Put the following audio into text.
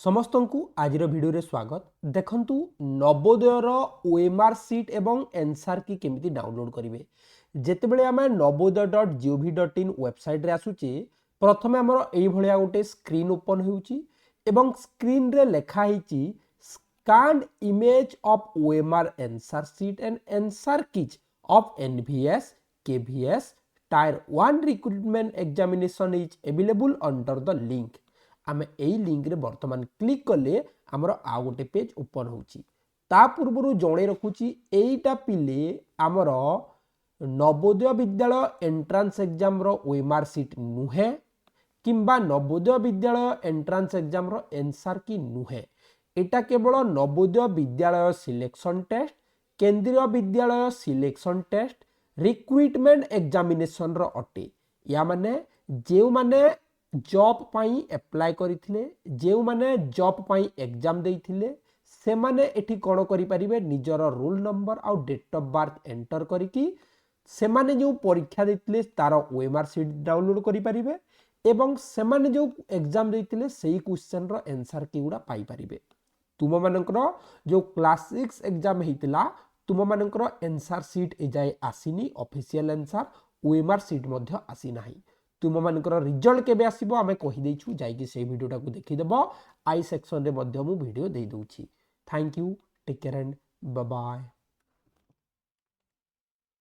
समस्त को आज भिडियो स्वागत। देखंतु नवोदयर ओएमआर सीट एवं एनसार की केमिति डाउनलोड करेंगे। जितेबले आम नवोदय.gov.in वेबसाइट रे आसुचे प्रथमे आमर एई भलिया गोटे स्क्रीन ओपन होउची एवं स्क्रीन रे लेखा हिची scanned image of OMR answer sheet and answer keys of NVS KVS tier 1 recruitment examination is available under the link. आमे एई लिंक रे वर्तमान क्लिक कले आमर आ गोटे पेज ओपन होउची। ता पूर्वरु जणे रखुची एईटा पिले आमर नवोदय विद्यालय एंट्रांस एग्जाम रो ओएमआर सीट नुहे किंबा नवोदय विद्यालय एंट्रांस एग्जाम रो एनसार की नुहे। एटा केवल नवोदय विद्यालय सिलेक्शन टेस्ट, केंद्रीय विद्यालय सिलेक्शन टेस्ट, रिक्रूटमेंट एग्जामिनेशन रो अटे। या माने जेउ माने जॉब पाई अप्लाई करिथिले, जेउ माने जॉब पाई एग्जाम देइथिले से माने एठी कोन करि परिबे निजर रोल नंबर आ डेट ऑफ बर्थ एंटर करिकी से माने जो परीक्षा देइथिले तार ओएमआर सीट डाउनलोड करि परिबे एवं से माने जो एग्जाम देइथिले सेही क्वेश्चन रो आंसर की गुडा पाई परिबे। तुम मानकर जो क्लास 6 एग्जाम हेतिला तुम मानकर आंसर सीट ए जाय आसीनी, ऑफिशियल आंसर ओएमआर सीट मध्य आसी नाही। तुम मानकर रिजल्ट केबे आसीबो आमे कहि दैछु, जाइकी से वीडियोटा को देखि देबो। आई सेक्शन रे मध्य मु वीडियो दे दोछि। Thank you, take care and bye bye.